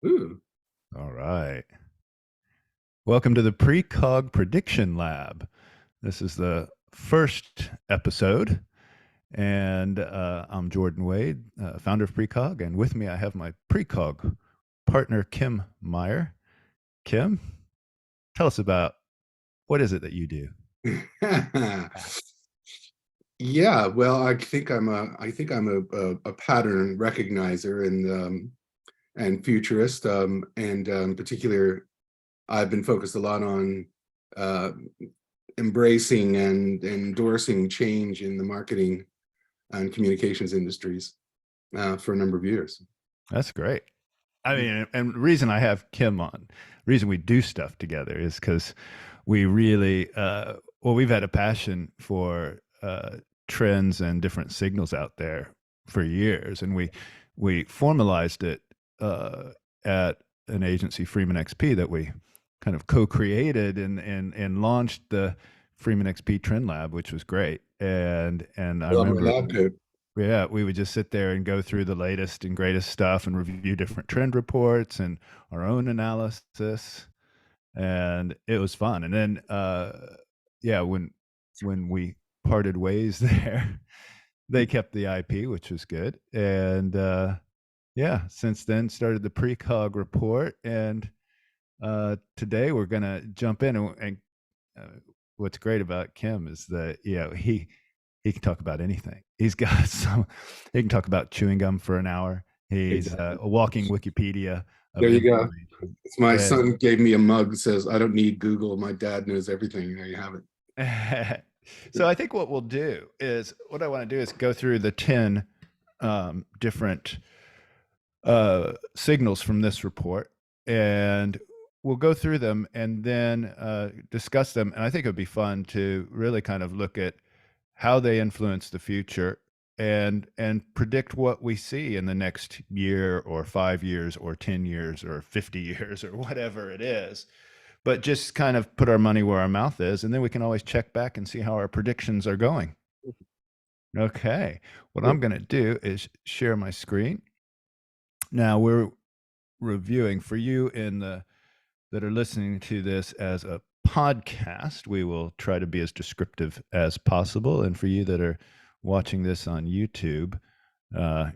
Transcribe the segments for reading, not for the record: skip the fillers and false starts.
Ooh. All right. Welcome to the PRECOG Prediction Lab. This is the first episode, and I'm Jordan Wade, founder of PRECOG, and with me I have my PRECOG partner, Kim Meyer. Kim, tell us about what is it that you do? Yeah, well, I think I'm a pattern recognizer and futurist. And In particular, I've been focused a lot on uh, embracing and endorsing change in the marketing and communications industries for a number of years. That's great. I mean, and the reason I have Kim on, the reason we do stuff together is because we really, we've had a passion for trends and different signals out there for years, and we formalized it at an agency, Freeman XP, that we kind of co-created and launched the Freeman XP Trend Lab, which was great. And I Love my remember, lab coat. yeah, we would just sit there and go through the latest and greatest stuff and review different trend reports and our own analysis, and it was fun. And then, yeah, when we parted ways there, they kept the IP, which was good. And yeah, since then started the Precog report, and today we're gonna jump in and what's great about Kim is that he can talk about anything. He's got some. He can talk about chewing gum for an hour. He's Exactly. a walking Wikipedia of There you go. information. It's my And son gave me a mug that says, "I don't need Google. My dad knows everything." There you have it. so I think what we'll do is what I want to do is go through the 10 different signals from this report, and we'll go through them and then discuss them. And I think it would be fun to really kind of look at how they influence the future and predict what we see in the next year or 5 years or 10 years or 50 years or whatever it is. But just kind of put our money where our mouth is, and then we can always check back and see how our predictions are going. Okay. What I'm going to do is share my screen. Now we're reviewing for you in the that are listening to this as a podcast. We will try to be as descriptive as possible, and for you that are watching this on YouTube,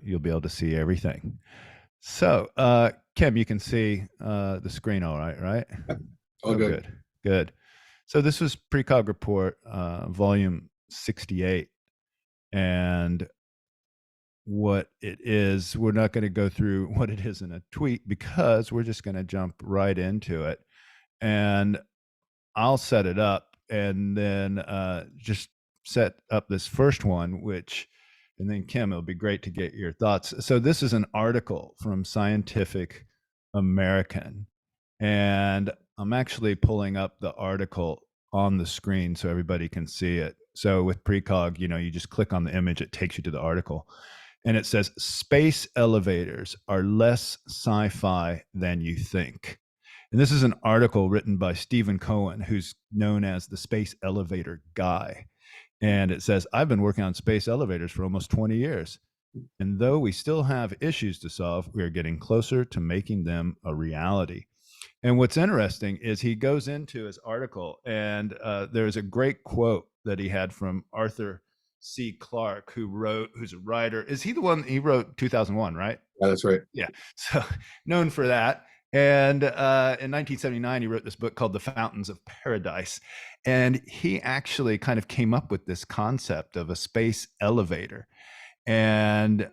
you'll be able to see everything. So, Kim, you can see the screen all right, right? All Oh, good. good, good. So this was Precog Report, volume 68, and what it is, we're not going to go through what it is in a tweet because we're just going to jump right into it. And I'll set it up and then just set up this first one, and then Kim, it'll be great to get your thoughts. So this is an article from Scientific American, and I'm actually pulling up the article on the screen so everybody can see it. So with Precog, you just click on the image, it takes you to the article. And it says, space elevators are less sci-fi than you think. And this is an article written by Stephen Cohen, who's known as the space elevator guy. And it says, I've been working on space elevators for almost 20 years. And though we still have issues to solve, we are getting closer to making them a reality. And what's interesting is he goes into his article, and there's a great quote that he had from Arthur C. Clarke, who's a writer. Is he the one he wrote 2001, right? Yeah, that's right. Yeah. So known for that. And in 1979, he wrote this book called The Fountains of Paradise. And he actually kind of came up with this concept of a space elevator. And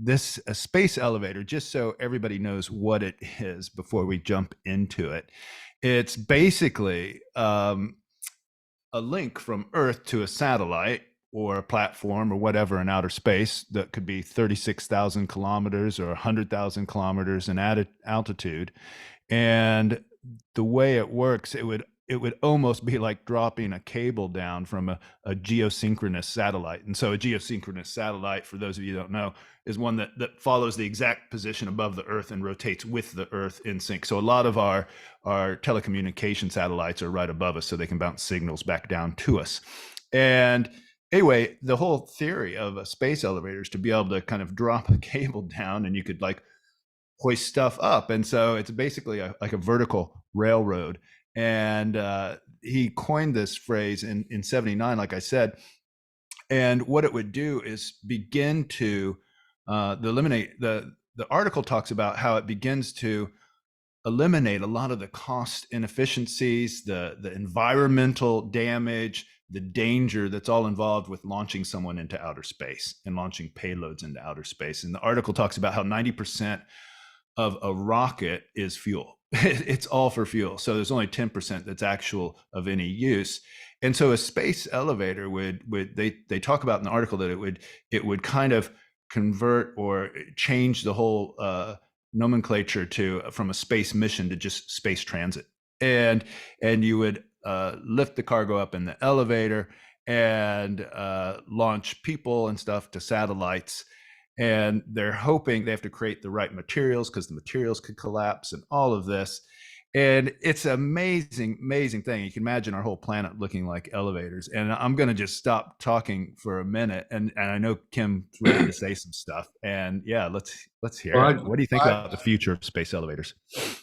this a space elevator, just so everybody knows what it is before we jump into it, it's basically a link from Earth to a satellite or a platform or whatever in outer space that could be 36,000 kilometers or 100,000 kilometers in altitude. And the way it works, it would almost be like dropping a cable down from a geosynchronous satellite. And so a geosynchronous satellite, for those of you who don't know, is one that follows the exact position above the Earth and rotates with the Earth in sync. So a lot of our telecommunication satellites are right above us, so they can bounce signals back down to us. And anyway, the whole theory of a space elevator is to be able to kind of drop a cable down, and you could like hoist stuff up. And so it's basically like a vertical railroad. And he coined this phrase in 79, like I said. And what it would do is begin to eliminate the article talks about how it begins to eliminate a lot of the cost inefficiencies, the environmental damage, the danger that's all involved with launching someone into outer space and launching payloads into outer space. And the article talks about how 90% of a rocket is fuel. It's all for fuel. So there's only 10% that's actual of any use. And so a space elevator they talk about in the article that it would kind of convert or change the whole nomenclature from a space mission to just space transit. And you would lift the cargo up in the elevator and launch people and stuff to satellites. And they're hoping they have to create the right materials because the materials could collapse and all of this. And it's an amazing, amazing thing. You can imagine our whole planet looking like elevators. And I'm going to just stop talking for a minute. And I know Kim's ready to say some stuff. And yeah, let's hear it. What do you think about the future of space elevators?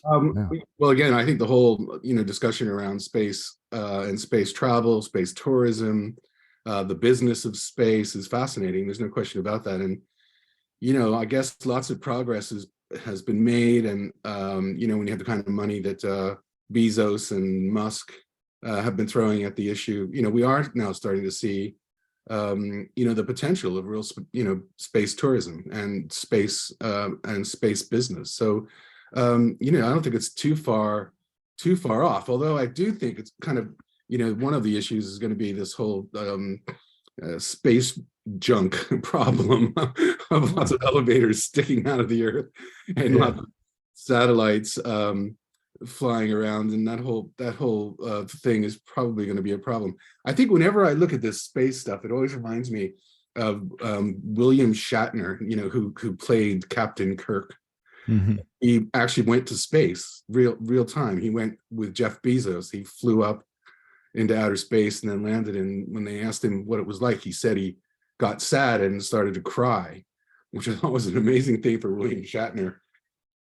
Well, again, I think the whole discussion around space and space travel, space tourism, the business of space is fascinating. There's no question about that. And I guess lots of progress has been made, and when you have the kind of money that Bezos and Musk have been throwing at the issue, we are now starting to see the potential of real space tourism and space business. So I don't think it's too far off, although I do think it's kind of one of the issues is going to be this whole space junk problem of lots of elevators sticking out of the earth and lots of satellites flying around, and that whole thing is probably going to be a problem. I think whenever I look at this space stuff, it always reminds me of William Shatner, who played Captain Kirk. Mm-hmm. He actually went to space real time. He went with Jeff Bezos. He flew up into outer space and then landed. And when they asked him what it was like, he said he got sad and started to cry, which I thought was an amazing thing for William Shatner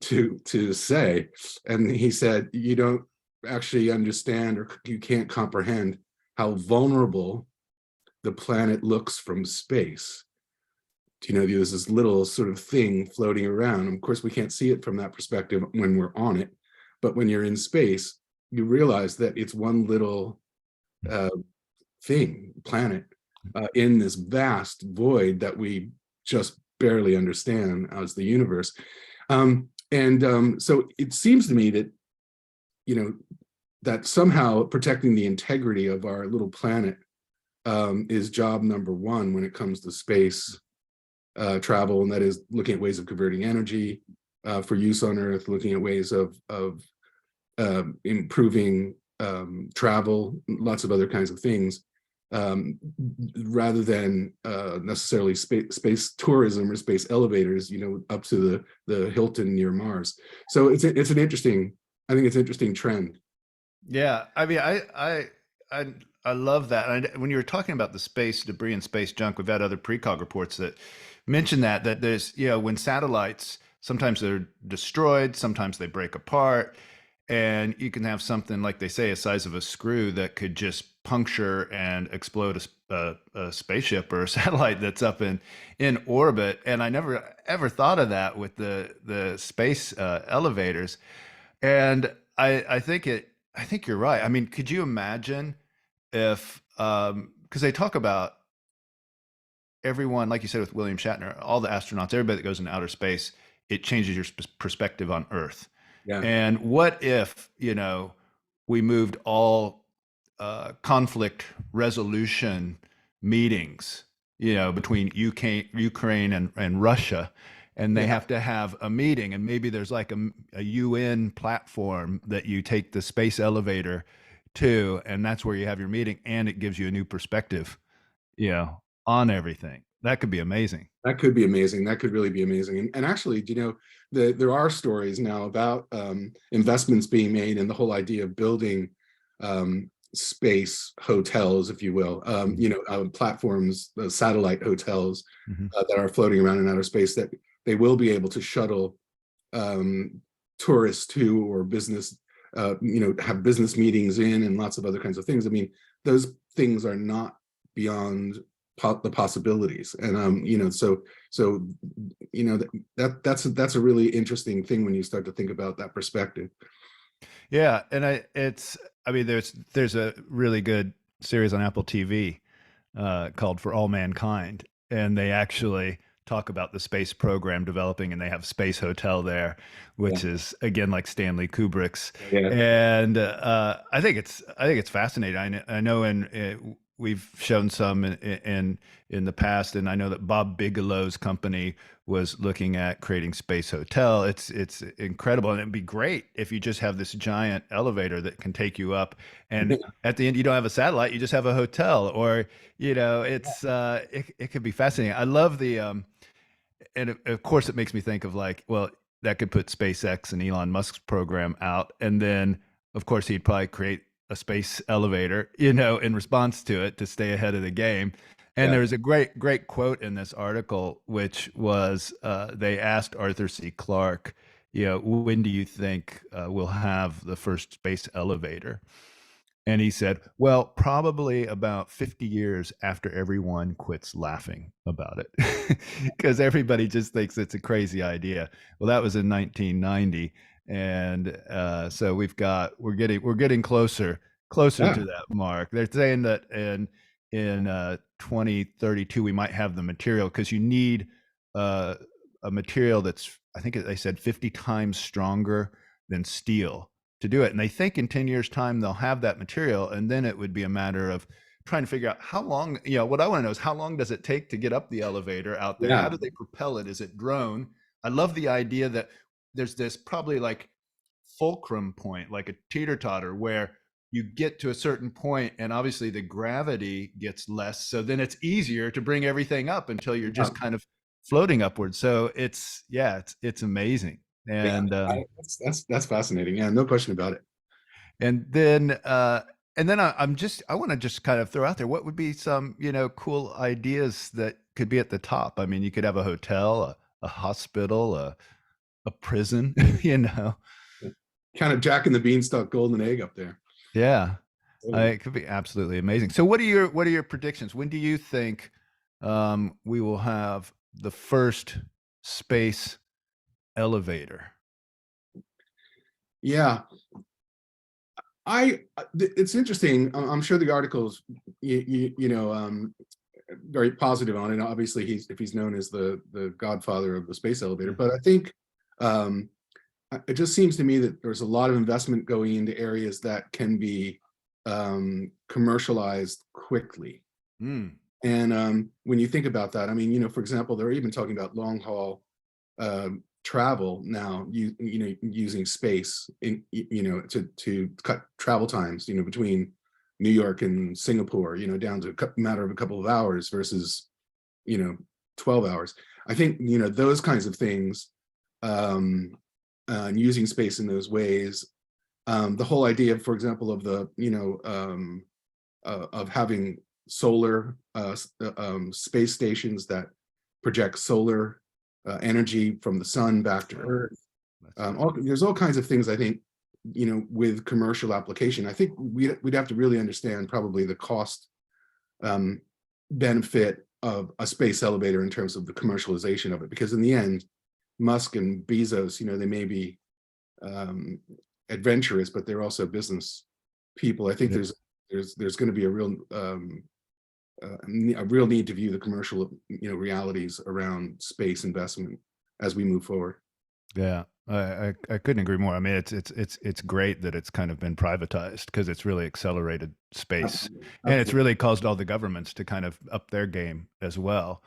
to say. And he said, you don't actually understand, or you can't comprehend how vulnerable the planet looks from space. There's this little sort of thing floating around. Of course, we can't see it from that perspective when we're on it, but when you're in space, you realize that it's one little planet in this vast void that we just barely understand as the universe. So it seems to me that, that somehow protecting the integrity of our little planet is job number one when it comes to space travel, and that is looking at ways of converting energy for use on Earth, looking at ways of improving travel, lots of other kinds of things, rather than necessarily space tourism or space elevators, up to the Hilton near Mars. So I think it's an interesting trend. Yeah, I mean, I love that. When you were talking about the space debris and space junk, we've had other PRECOG reports that mention that there's, when satellites, sometimes they're destroyed, sometimes they break apart, and you can have something, like they say, a size of a screw that could just puncture and explode a spaceship or a satellite that's up in orbit. And I never ever thought of that with the space elevators. And I think you're right. I mean, could you imagine if, because they talk about everyone, like you said with William Shatner, all the astronauts, everybody that goes into outer space, it changes your perspective on Earth. Yeah. And what if, we moved all conflict resolution meetings, between Ukraine and Russia, and they have to have a meeting, and maybe there's like a UN platform that you take the space elevator to, and that's where you have your meeting, and it gives you a new perspective, on everything. That could be amazing. That could be amazing. That could really be amazing. And actually, there are stories now about investments being made in the whole idea of building space hotels, if you will, platforms, satellite hotels that are floating around in outer space, that they will be able to shuttle tourists to, or business, have business meetings in, and lots of other kinds of things. I mean, those things are not beyond the possibilities. And so that's a really interesting thing when you start to think about that perspective. Yeah, and I mean, there's a really good series on Apple TV called For All Mankind, and they actually talk about the space program developing, and they have Space Hotel there, Yeah. which is again like Stanley Kubrick's. Yeah. And I think it's fascinating. I know, and we've shown some in the past, and I know that Bob Bigelow's company was looking at creating Space Hotel. It's incredible, and it'd be great if you just have this giant elevator that can take you up, and at the end you don't have a satellite, you just have a hotel. Or it could be fascinating. I love the and of course it makes me think of like, well, that could put SpaceX and Elon Musk's program out, and then of course he'd probably create a space elevator, in response to it, to stay ahead of the game. And Yeah. there's a great quote in this article, which was they asked Arthur C. Clarke, when do you think we'll have the first space elevator? And he said, well, probably about 50 years after everyone quits laughing about it, because everybody just thinks it's a crazy idea. Well, that was in 1990. And so we're getting closer Yeah. to that mark. They're saying that in 2032, we might have the material, because you need uh, a material that's, I think they said, 50 times stronger than steel to do it. And they think in 10 years time, they'll have that material. And then it would be a matter of trying to figure out how long, what I want to know is, how long does it take to get up the elevator out there? How Yeah. do they propel it? Is it drone? I love the idea that there's this probably like fulcrum point, like a teeter totter, where you get to a certain point and obviously the gravity gets less. So then it's easier to bring everything up until you're Yeah. just kind of floating upwards. So it's amazing. Yeah. And That's fascinating. Yeah, no question about it. And then I want to just kind of throw out there, what would be some, cool ideas that could be at the top? I mean, you could have a hotel, a hospital, a prison, you know. Kind of Jack and the Beanstalk golden egg up there. Yeah. Totally. It could be absolutely amazing. So what are your predictions? When do you think we will have the first space elevator? Yeah. It's interesting. I'm sure the article's very positive on it. Obviously, if he's known as the godfather of the space elevator, but I think um, it just seems to me that there's a lot of investment going into areas that can be commercialized quickly. Mm. And when you think about that, I mean, for example, they're even talking about long haul travel now, using space to cut travel times, between New York and Singapore, down to a matter of a couple of hours versus, 12 hours. I think, those kinds of things, and using space in those ways, the whole idea, for example, of of having solar space stations that project solar energy from the sun back to Earth. There's all kinds of things, I think, with commercial application. I think we'd have to really understand probably the cost benefit of a space elevator in terms of the commercialization of it, because in the end, Musk and Bezos, they may be adventurous, but they're also business people. I think Yeah. there's going to be a real need to view the commercial realities around space investment as we move forward. Yeah, I couldn't agree more. I mean, it's great that it's kind of been privatized, because it's really accelerated space, Absolutely. and it's Absolutely. really caused all the governments to kind of up their game as well,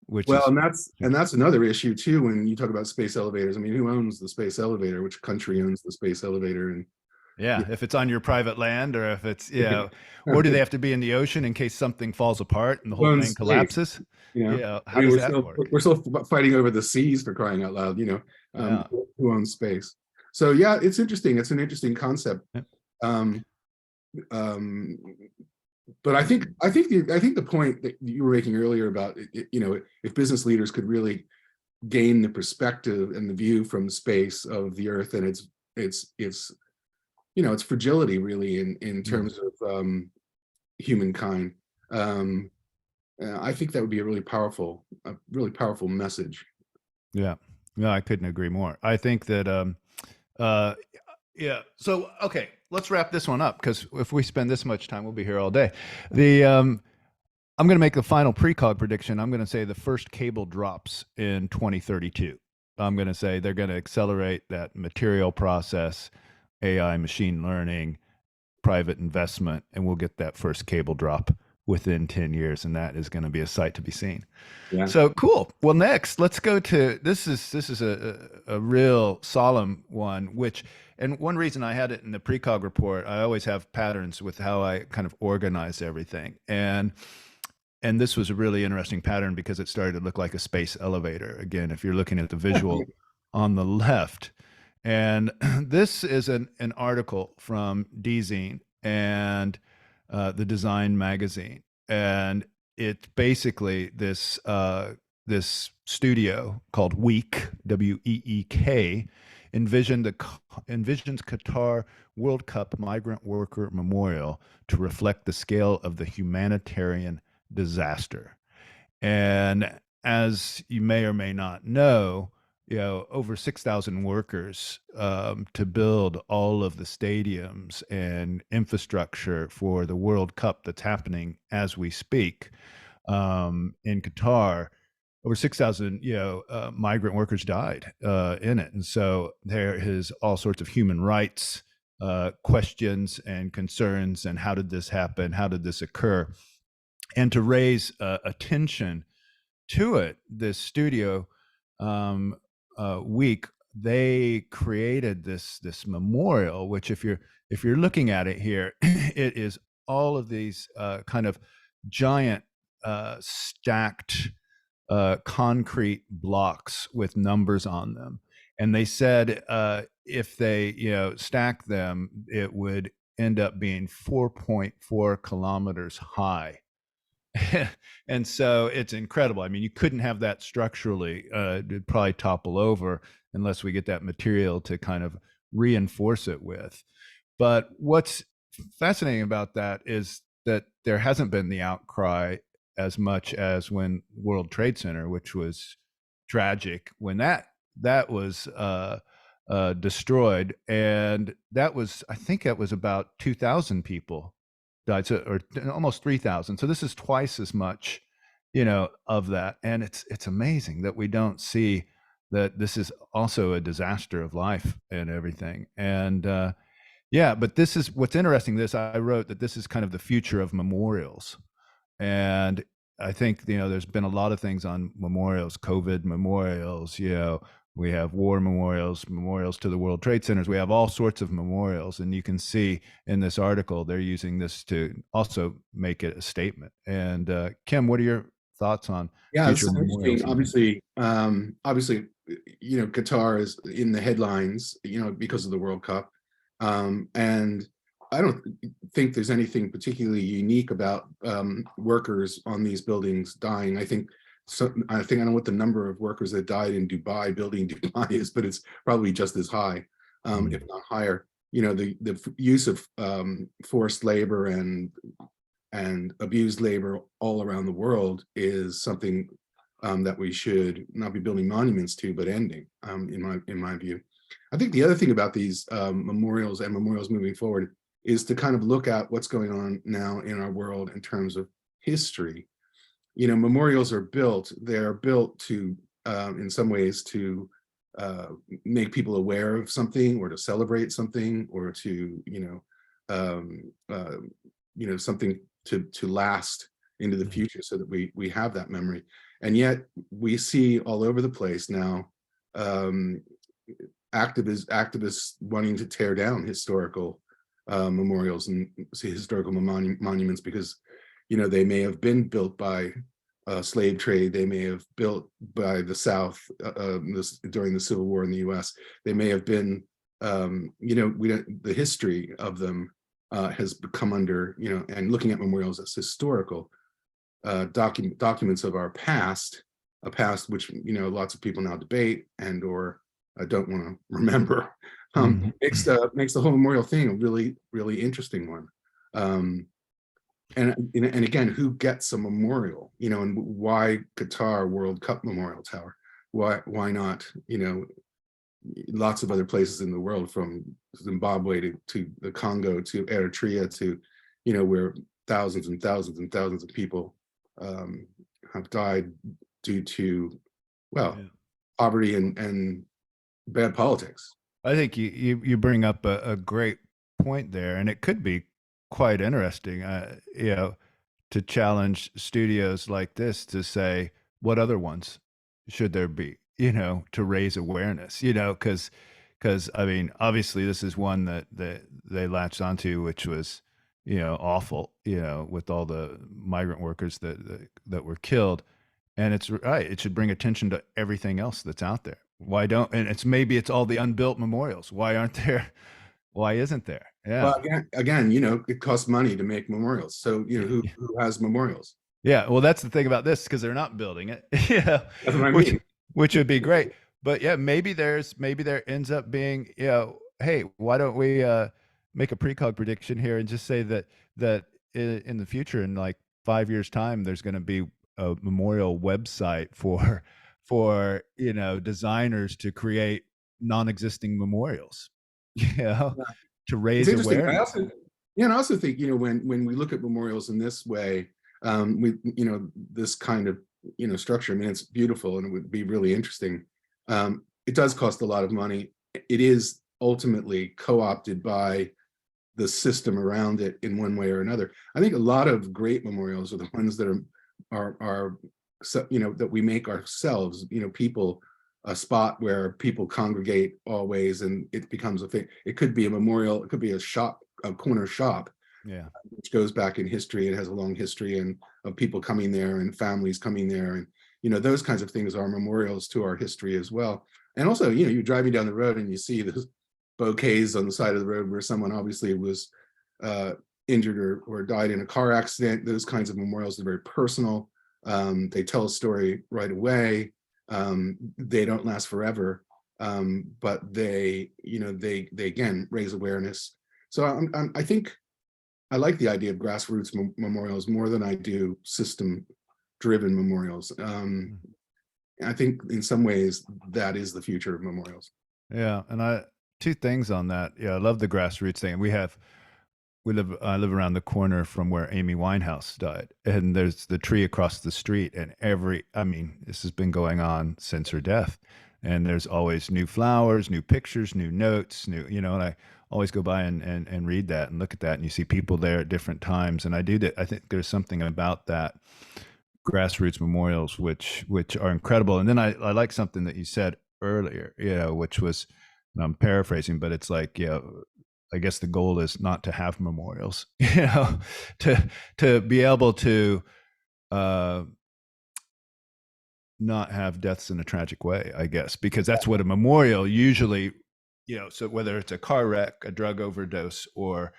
which Well, is and that's another issue too when you talk about space elevators. I mean, who owns the space elevator? Which country owns the space elevator? And yeah. yeah, If it's on your private land, or if it's or do they have to be in the ocean in case something falls apart and the who whole owns thing space? collapses? I How mean, does we're that still work? we're still fighting over the seas, for crying out loud. Yeah. Who owns space? So yeah, it's interesting. It's an interesting concept. Yeah. Um, um, but I think the point that you were making earlier about if business leaders could really gain the perspective and the view from space of the Earth and its its fragility, really, in terms of humankind. I think that would be a really powerful message. Yeah. No, I couldn't agree more. I think that uh yeah. So okay, let's wrap this one up, because if we spend this much time, we'll be here all day. The I'm going to make the final precog prediction. I'm going to say the first cable drops in 2032. I'm going to say they're going to accelerate that material process, AI, machine learning, private investment, and we'll get that first cable drop within 10 years, and that is going to be a sight to be seen. Yeah. So cool. Well, next, let's go to this is a real solemn one, which, and one reason I had it in the precog report, I always have patterns with how I kind of organize everything. And this was a really interesting pattern because it started to look like a space elevator. Again, if you're looking at the visual on the left. And this is an article from DZine and the Design magazine. And it's basically this this studio called Week, WEEK, envisions Qatar World Cup Migrant Worker Memorial to reflect the scale of the humanitarian disaster. And as you may or may not know, over 6,000 workers to build all of the stadiums and infrastructure for the World Cup that's happening as we speak in Qatar. Over 6,000, migrant workers died in it, and so there is all sorts of human rights questions and concerns. And how did this happen? How did this occur? And to raise attention to it, this studio Week, they created this memorial, which if you're looking at it here, it is all of these kind of giant stacked concrete blocks with numbers on them. And they said if they stack them, it would end up being 4.4 kilometers high. And so it's incredible. I mean, you couldn't have that structurally. It'd probably topple over unless we get that material to kind of reinforce it with. But what's fascinating about that is that there hasn't been the outcry as much as when World Trade Center, which was tragic, when that was destroyed. And that was, I think that was about 2,000 people died, so, or almost 3,000. So this is twice as much, of that. And it's amazing that we don't see that this is also a disaster of life and everything. And yeah, but this is what's interesting. I wrote that this is kind of the future of memorials. And I think, there's been a lot of things on memorials, COVID memorials, we have war memorials to the World Trade Centers. We have all sorts of memorials. And you can see in this article, they're using this to also make it a statement. And Kim, what are your thoughts on future memorials? Obviously, Qatar is in the headlines, because of the World Cup. And I don't think there's anything particularly unique about workers on these buildings dying. I don't know what the number of workers that died in Dubai, building Dubai is, but it's probably just as high, if not higher. The use of forced labor and abused labor all around the world is something that we should not be building monuments to, but ending, in my view. I think the other thing about these memorials and memorials moving forward is to kind of look at what's going on now in our world in terms of history. Memorials are built, they're built to, in some ways, to make people aware of something, or to celebrate something, or to, something to last into the future, so that we have that memory. And yet we see all over the place now activists wanting to tear down historical memorials and historical monuments, because they may have been built by slave trade, they may have built by the South during the Civil War in the U.S. They may have been, the history of them has become under, and looking at memorials as historical documents of our past, a past which lots of people now debate and or don't want to remember. Mhm. Makes the whole memorial thing a really really interesting one. Um, and again, who gets a memorial? And why Qatar World Cup Memorial Tower? Why not? Lots of other places in the world, from Zimbabwe to the Congo to Eritrea to, where thousands and thousands and thousands of people have died due to, well, Yeah. poverty and bad politics. I think you bring up a great point there, and it could be quite interesting, to challenge studios like this to say, what other ones should there be, to raise awareness, because I mean, obviously this is one that they latched onto, which was, awful, with all the migrant workers that were killed. And it's right. It should bring attention to everything else that's out there. Why don't, and maybe it's all the unbuilt memorials. Why aren't there? Why isn't there? Well, Yeah. again, it costs money to make memorials. So, who has memorials? Yeah, well, that's the thing about this, because they're not building it, That's what I which mean. which would be great. But yeah, maybe there ends up being, hey, why don't we make a precog prediction here and just say that in the future, in like 5 years' time, there's going to be a memorial website for designers to create non-existing memorials, you know, Yeah. to It's raise interesting. awareness. And I also think, when we look at memorials in this way, with this kind of structure, I mean, it's beautiful and it would be really interesting. It does cost a lot of money. It is ultimately co-opted by the system around it in one way or another. I think a lot of great memorials are the ones that are that we make ourselves. People, a spot where people congregate always, and it becomes a thing. It could be a memorial. It could be a shop, a corner shop, Yeah. which goes back in history. It has a long history and of people coming there and families coming there, and those kinds of things are memorials to our history as well. And also, you're driving down the road and you see those bouquets on the side of the road where someone obviously was injured or died in a car accident. Those kinds of memorials are very personal. They tell a story right away. They don't last forever, but they again raise awareness. So I think I like the idea of grassroots memorials more than I do system-driven memorials. Mm. I think in some ways that is the future of memorials. Yeah, and two things on that. Yeah, I love the grassroots thing. I live around the corner from where Amy Winehouse died, and there's the tree across the street, and I mean, this has been going on since her death, and there's always new flowers, new pictures, new notes, and I always go by and read that and look at that, and you see people there at different times, and I do that. I think there's something about that grassroots memorials which are incredible. And then I like something that you said earlier, which was, and I'm paraphrasing, but it's like, I guess the goal is not to have memorials, to be able to not have deaths in a tragic way, I guess, because that's what a memorial usually, so whether it's a car wreck, a drug overdose, or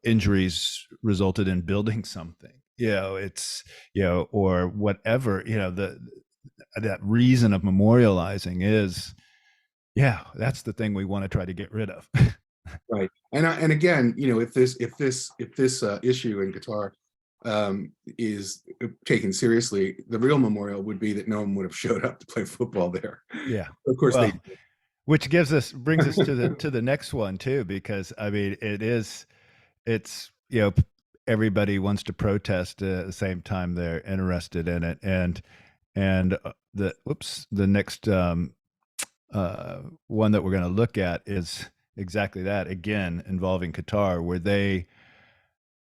injuries resulted in building something, it's, or whatever, that reason of memorializing is, that's the thing we want to try to get rid of. Right. And again, if this issue in Qatar is taken seriously, the real memorial would be that no one would have showed up to play football there. Yeah. Of course they Well, which brings us to the next one too, because I mean, it's, everybody wants to protest at the same time they're interested in it. And the next one that we're going to look at is exactly that, again involving Qatar, where they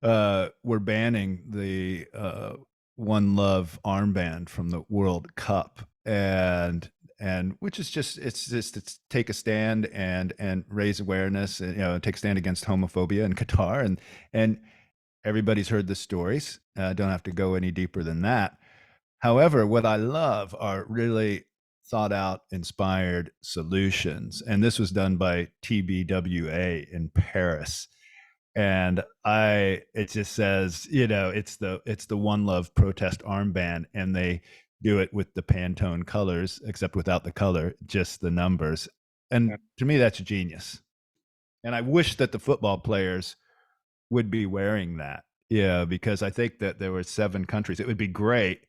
were banning the One Love armband from the World Cup, and which is just it's take a stand and raise awareness, and take a stand against homophobia in Qatar, and everybody's heard the stories. Don't have to go any deeper than that. However, what I love are really thought out, inspired solutions. And this was done by TBWA in Paris. And it just says, it's the One Love protest armband. And do it with the Pantone colors, except without the color, just the numbers. And Yeah. to me, that's genius. And I wish that the football players would be wearing that. Yeah, because I think that there were 7 countries. It would be great.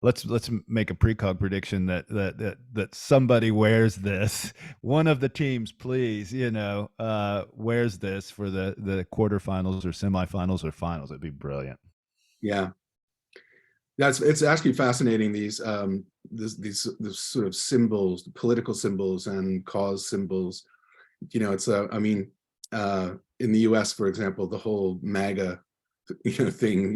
Let's make a precog prediction that somebody wears this. One of the teams, please, wears this for the quarterfinals or semifinals or finals. It'd be brilliant. Yeah. It's actually fascinating, these these sort of symbols, political symbols and cause symbols. It's I mean, in the US, for example, the whole MAGA thing,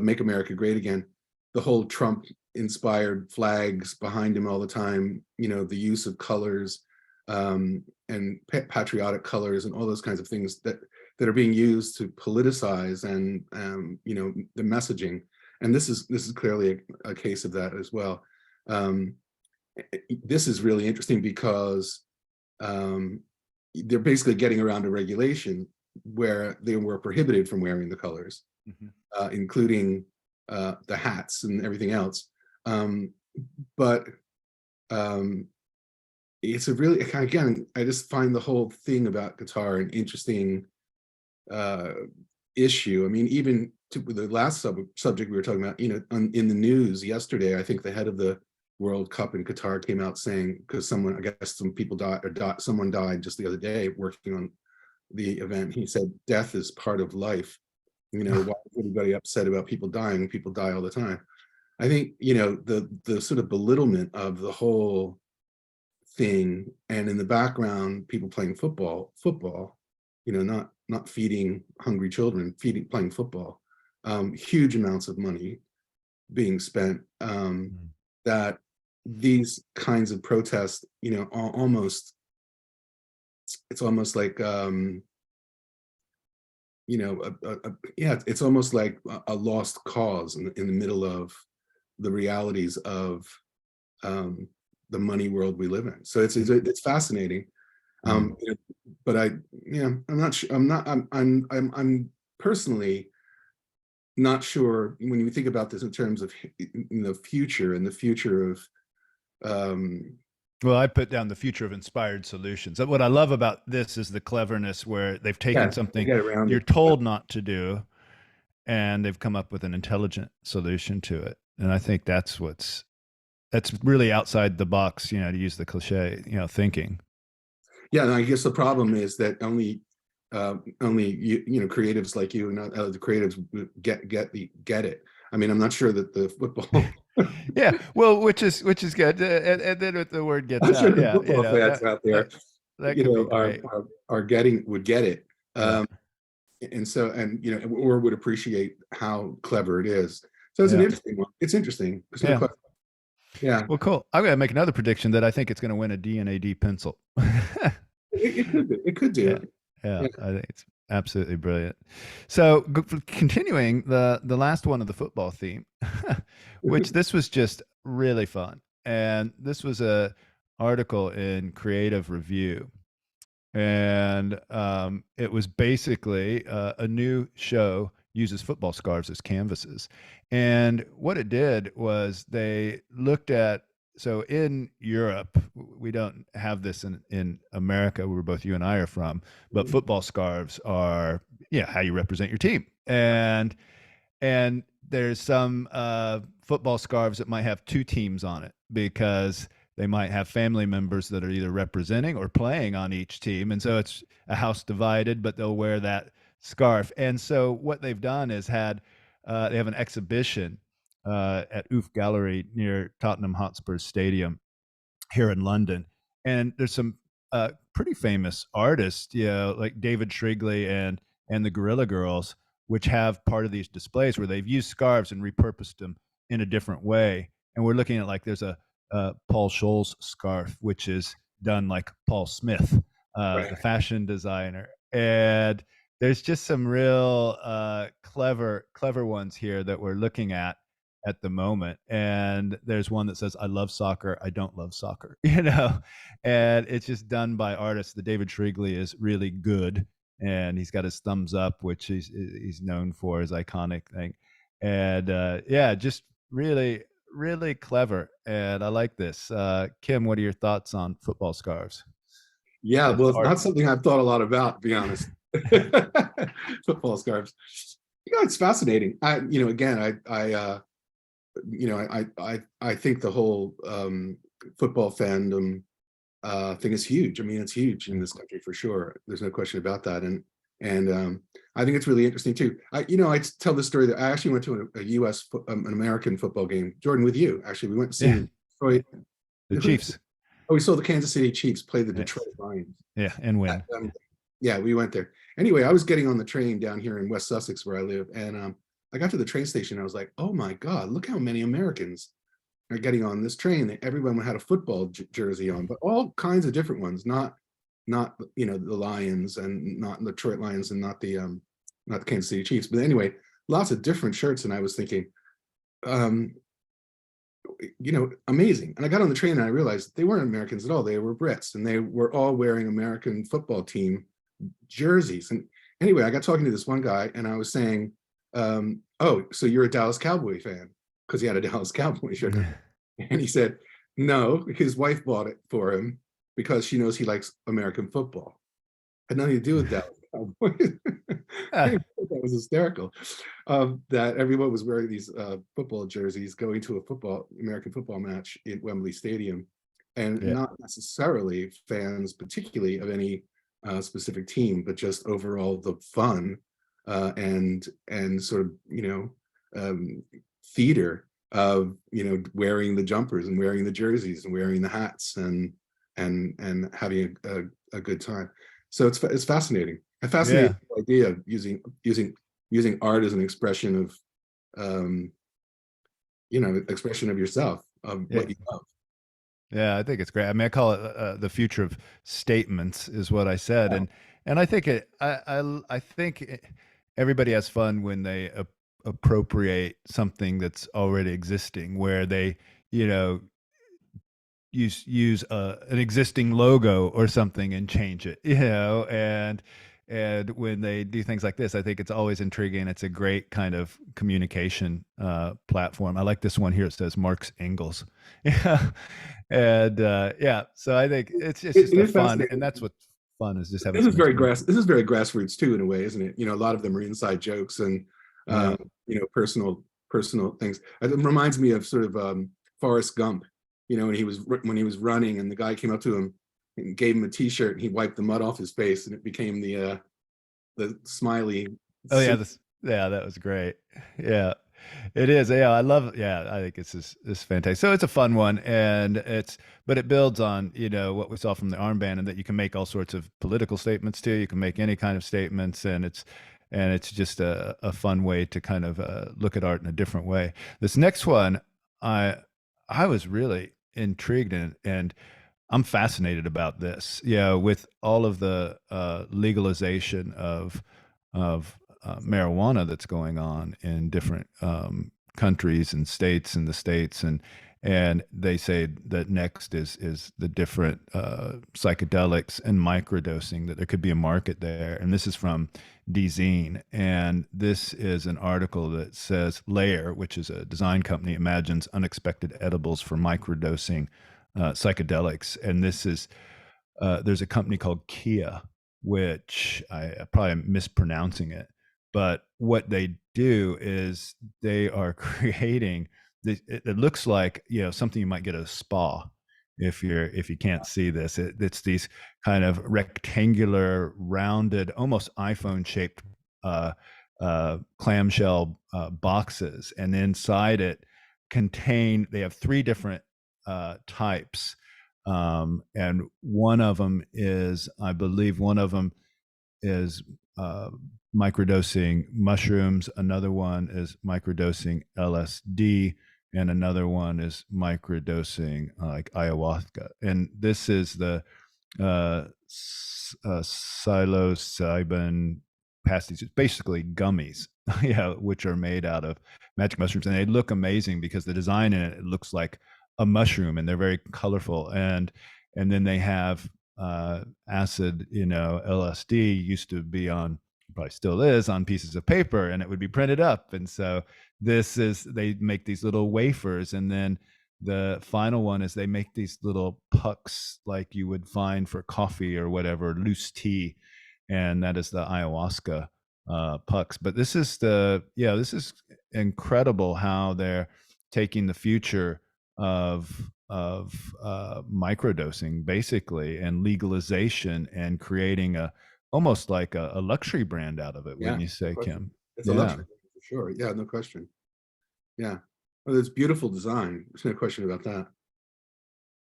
make America great again, the whole Trump inspired flags behind him all the time, the use of colors, and patriotic colors and all those kinds of things that are being used to politicize and the messaging. And this is clearly a case of that as well. This is really interesting because they're basically getting around a regulation where they were prohibited from wearing the colors, including the hats and everything else. But it's a really, again, I just find the whole thing about Qatar an interesting issue. I mean, even to the last subject we were talking about, in the news yesterday, I think the head of the World Cup in Qatar came out saying, because I guess some people died, or someone died just the other day working on the event. He said, death is part of life. Why is everybody upset about people dying? People die all the time. I think, the sort of belittlement of the whole thing, and in the background, people playing football, not feeding hungry children, playing football, huge amounts of money being spent, that these kinds of protests, almost, it's almost like, it's almost like a lost cause in the middle of the realities of the money world we live in. So it's fascinating. But I'm not sure. I'm personally not sure when you think about this in terms of future and the future of. Well, I put down the future of inspired solutions. What I love about this is the cleverness where they've taken something you're told not to do, and they've come up with an intelligent solution to it. And I think that's really outside the box, to use the cliche, thinking. Yeah, and I guess the problem is that only creatives like you and the creatives get it. I mean, I'm not sure that the football. Yeah, well, which is good, and then with the word gets I'm sure out, the football fans out there, would get it, and so, or would appreciate how clever it is. So it's an interesting one. It's interesting. Yeah. Well, cool. I'm going to make another prediction that I think it's going to win a D&AD pencil. It could do. Yeah, I think it's absolutely brilliant. So continuing the last one of the football theme, which this was just really fun. And this was a article in Creative Review. And it was basically a new show uses football scarves as canvases. And what it did was they looked at, so in Europe, we don't have this in America, where both you and I are from, but football scarves are, how you represent your team. And there's some football scarves that might have 2 teams on it, because they might have family members that are either representing or playing on each team. And so it's a house divided, but they'll wear that scarf. And so what they've done is they have an exhibition at Oof Gallery near Tottenham Hotspur Stadium here in London. And there's some pretty famous artists, like David Shrigley and the Gorilla Girls, which have part of these displays where they've used scarves and repurposed them in a different way. And we're looking at, like, there's a Paul Scholes scarf, which is done like Paul Smith, the fashion designer. And there's just some real clever ones here that we're looking at the moment. And there's one that says, I love soccer, I don't love soccer, and it's just done by artists. The David Shrigley is really good, and he's got his thumbs up, which he's known for, his iconic thing. And just really, really clever, and I like this. Kim, what are your thoughts on football scarves Yeah, as well, it's art? not something I've thought a lot about, to be honest. Football scarves. It's fascinating. Again, I think the whole football fandom thing is huge. I mean, it's huge in this country for sure. There's no question about that. And I think it's really interesting too. I tell the story that I actually went to a U.S. An American football game, Jordan, with you. Actually, we went to see Yeah, the Detroit. the Chiefs. Oh, we saw the Kansas City Chiefs play the Yes. Detroit Lions. Yeah, and win. Yeah, we went there. Anyway, I was getting on the train down here in West Sussex where I live, and I got to the train station. And I was like, "Oh my God, look how many Americans are getting on this train!" Everyone had a football jersey on, but all kinds of different ones. Not the Lions and not the Detroit Lions and not the Kansas City Chiefs. But anyway, lots of different shirts, and I was thinking, um, amazing. And I got on the train and I realized they weren't Americans at all. They were Brits, and they were all wearing American football team jerseys. And anyway, I got talking to this one guy, and I was saying, "Oh, so you're a Dallas Cowboy fan?" Because he had a Dallas Cowboy shirt. And he said, "No, his wife bought it for him because she knows he likes American football. Had nothing to do with Dallas Cowboys." Ah, Anyway, that was hysterical. That everyone was wearing these football jerseys going to a American football match in Wembley Stadium, and yeah, not necessarily fans, particularly of any specific team, but just overall the fun and sort of um, theater of wearing the jumpers and wearing the jerseys and wearing the hats and having a good time. So it's fascinating. A fascinating yeah, idea of using art as an expression of expression of yourself, of yeah. what you love. Yeah, I think it's great. I mean, I call it the future of statements, is what I said, Yeah. and I think I think everybody has fun when they appropriate something that's already existing, where they, you know, use an existing logo or something and change it, and when they do things like this, I think it's always intriguing. It's a great kind of communication platform. I like this one here. It says Marx Engels. Yeah, and yeah, so I think it's It just a is fun, and fascinating. that's what fun is, just having something to. This is very grassroots too, in a way, isn't it? A lot of them are inside jokes and Yeah. um, personal things. It reminds me of sort of Forrest Gump, when he was running, and the guy came up to him and gave him a T-shirt, and he wiped the mud off his face, and it became the smiley. Oh yeah, yeah, that was great. Yeah, it is. Yeah, I love. Yeah, I think it's fantastic. So it's a fun one, and but it builds on what we saw from the armband, and that you can make all sorts of political statements too. You can make any kind of statements, and it's just a fun way to kind of look at art in a different way. This next one, I I was really intrigued and I'm fascinated about this. Yeah, with all of the legalization of marijuana that's going on in different countries and states in the states, and they say that next is the different psychedelics and microdosing, that there could be a market there. And this is from DZine, and this is an article that says Layer, which is a design company, imagines unexpected edibles for microdosing psychedelics. And this is there's a company called Kia, which I probably am mispronouncing it, but what they do is they are creating it looks like something you might get at a spa. If you can't see this, it's these kind of rectangular, rounded, almost iPhone shaped clamshell boxes, and inside it they have three different types, and one of them is, I believe, one of them is microdosing mushrooms. Another one is microdosing LSD, and another one is microdosing like ayahuasca. And this is the psilocybin pasties. It's basically gummies, yeah, which are made out of magic mushrooms, and they look amazing because the design in it looks like a mushroom, and they're very colorful. And then they have acid, LSD used to be on probably still is, on pieces of paper, and it would be printed up. And so they make these little wafers, and then the final one is they make these little pucks like you would find for coffee or whatever, loose tea, and that is the ayahuasca pucks. But this is this is incredible how they're taking the future of microdosing basically, and legalization, and creating a almost like a luxury brand out of it, Yeah, wouldn't you no say, question. Kim? It's a Yeah, luxury for sure. Yeah, no question. Yeah. Well, it's beautiful design. There's no question about that.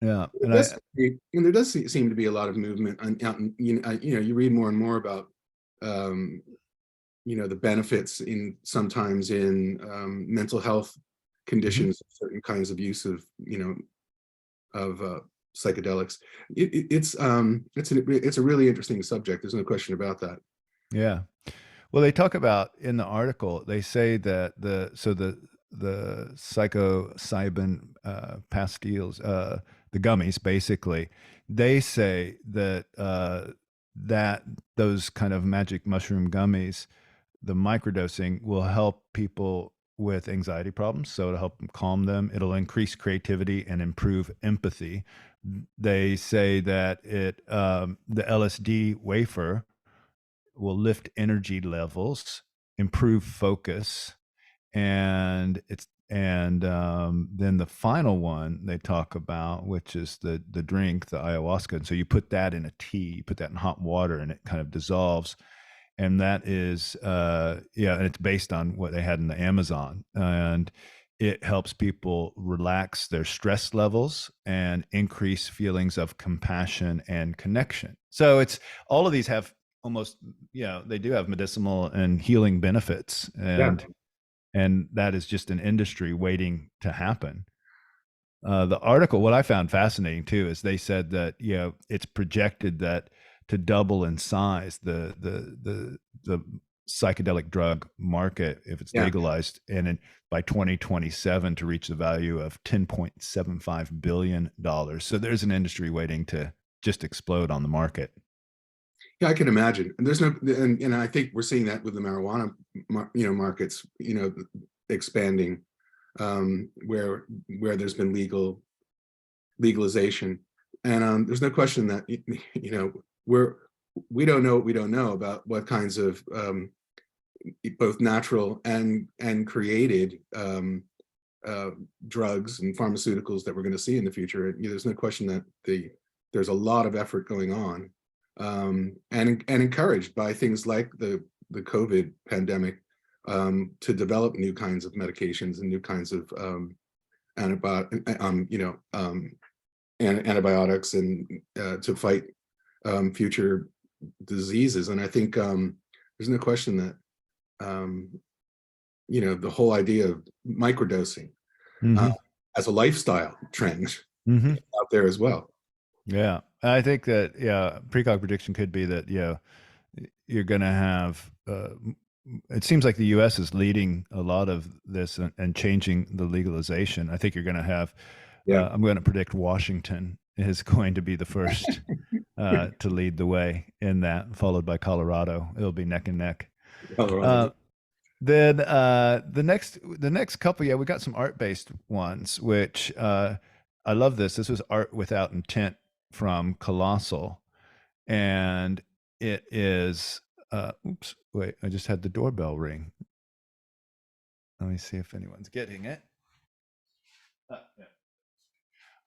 yeah, It does, and there does seem to be a lot of movement on, out in, you read more and more about, um, the benefits in sometimes in mental health mhm. conditions, certain kinds of use of, of psychedelics. It's a really interesting subject. There's no question about that. Yeah. Well, they talk about in the article, they say that the psilocybin pastilles, the gummies, basically, they say that that those kind of magic mushroom gummies, the microdosing will help people with anxiety problems. So it'll help them calm them. It'll increase creativity and improve empathy. They say that the LSD wafer will lift energy levels, improve focus, and then the final one they talk about, which is the drink, the ayahuasca. And so you put that in a tea, you put that in hot water, and it kind of dissolves. And that is and it's based on what they had in the Amazon, and it helps people relax their stress levels and increase feelings of compassion and connection. So it's all of these have almost, they do have medicinal and healing benefits, Yeah. and that is just an industry waiting to happen. The article, what I found fascinating too, is they said that it's projected that to double in size the psychedelic drug market if it's Yeah. legalized, and by 2027 to reach the value of $10.75 billion. So there's an industry waiting to just explode on the market. Yeah, I can imagine. And there's no, and I think we're seeing that with the marijuana, markets, expanding, where there's been legalization, and there's no question that we don't know what we don't know about what kinds of both natural and created drugs and pharmaceuticals that we're going to see in the future. There's no question that there's a lot of effort going on, and encouraged by things like the COVID pandemic, to develop new kinds of medications and new kinds of antibiotics, and to fight future diseases. And I think there's no question that the whole idea of microdosing uh, Hmm. as a lifestyle trend Hmm. out there as well. Yeah, I think that precog prediction could be that you're going to have. It seems like the U.S. is leading a lot of this, and changing the legalization. I think you're going to have. Yeah. I'm going to predict Washington is going to be the first to lead the way in that, followed by Colorado. It'll be neck and neck. Colorado. Uh, then the next couple, we got some art based ones, which I love this. This was Art Without Intent from Colossal, and it is. Oops, wait! I just had the doorbell ring. Let me see if anyone's getting it. Yeah.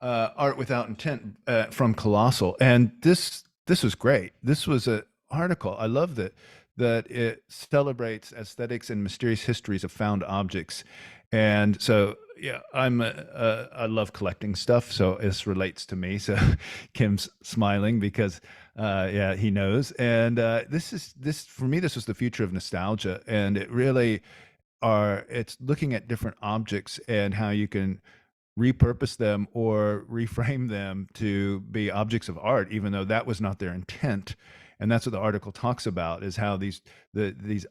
Art Without Intent from Colossal, and this was great. This was an article. I loved it, that it celebrates aesthetics and mysterious histories of found objects. And so I love collecting stuff, so this relates to me. So Kim's smiling because he knows. And this for me, this was the future of nostalgia, and it really it's looking at different objects and how you can repurpose them or reframe them to be objects of art, even though that was not their intent. And that's what the article talks about, is how these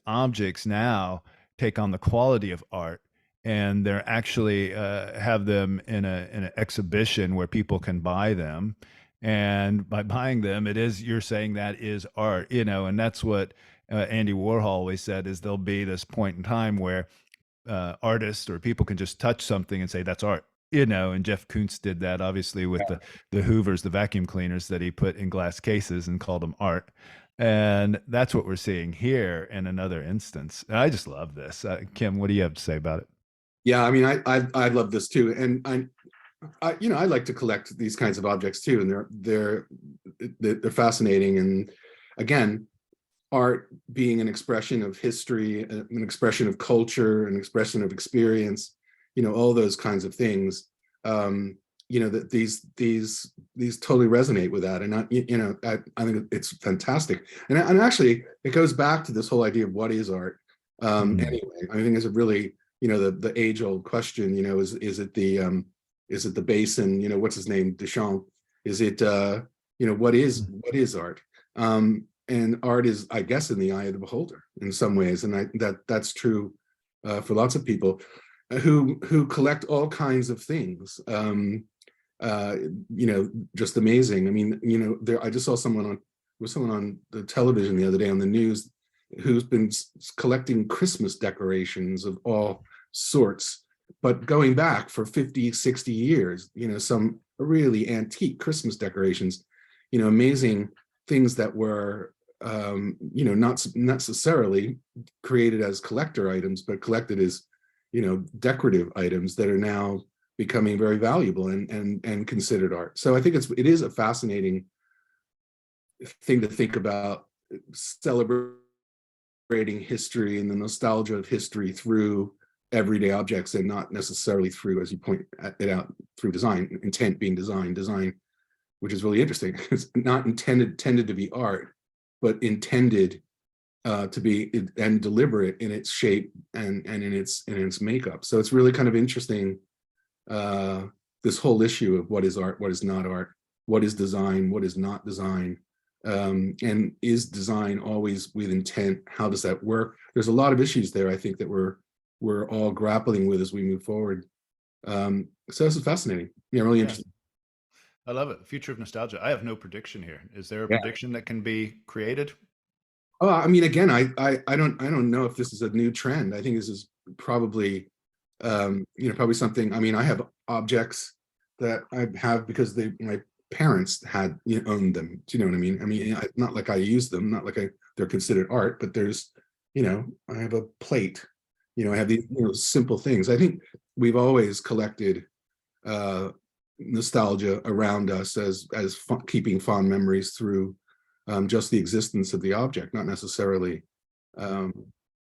objects now take on the quality of art, and they're actually have them in an exhibition where people can buy them. And by buying them, you're saying that is art, and that's what Andy Warhol always said is there'll be this point in time where artists or people can just touch something and say that's art, and Jeff Koons did that obviously with the Hoovers, the vacuum cleaners that he put in glass cases and called them art. And that's what we're seeing here in another instance. And I just love this. Kim, what do you have to say about it? Yeah, I mean, I love this too, and I like to collect these kinds of objects too, and they're fascinating. And again, art being an expression of history, an expression of culture, an expression of experience, all those kinds of things. That these totally resonate with that, and I think it's fantastic. And actually, it goes back to this whole idea of what is art. Anyway, I think it's a really the age old question. Is it the basin? What's his name? Duchamp. Is it what is art? And art is, I guess, in the eye of the beholder in some ways, and that's true for lots of people who collect all kinds of things. Just amazing. I mean, I just saw someone on the television the other day on the news who's been collecting Christmas decorations of all sorts, but going back for 50, 60 years. Some really antique Christmas decorations. Amazing things that were not necessarily created as collector items, but collected as decorative items that are now becoming very valuable and considered art. So I think it is a fascinating thing to think about, celebrating history and the nostalgia of history through everyday objects, and not necessarily through, as you point it out, through design, intent being design, which is really interesting. It's not intended to be art, but intended to be and deliberate in its shape and in its makeup. So it's really kind of interesting, this whole issue of what is art, what is not art, what is design, what is not design, and is design always with intent? How does that work? There's a lot of issues there, I think, that we're all grappling with as we move forward. So this is fascinating. Yeah, really interesting. I love it. Future of nostalgia. I have no prediction here. Is there a Yeah. prediction that can be created? Oh, I mean, again, I don't know if this is a new trend. I think this is probably probably something. I mean, I have objects that I have because my parents had owned them. Do you know what I mean? I mean, not like I use them, not like they're considered art, but there's I have a plate. I have these simple things. I think we've always collected nostalgia around us as keeping fond memories through just the existence of the object, not necessarily. So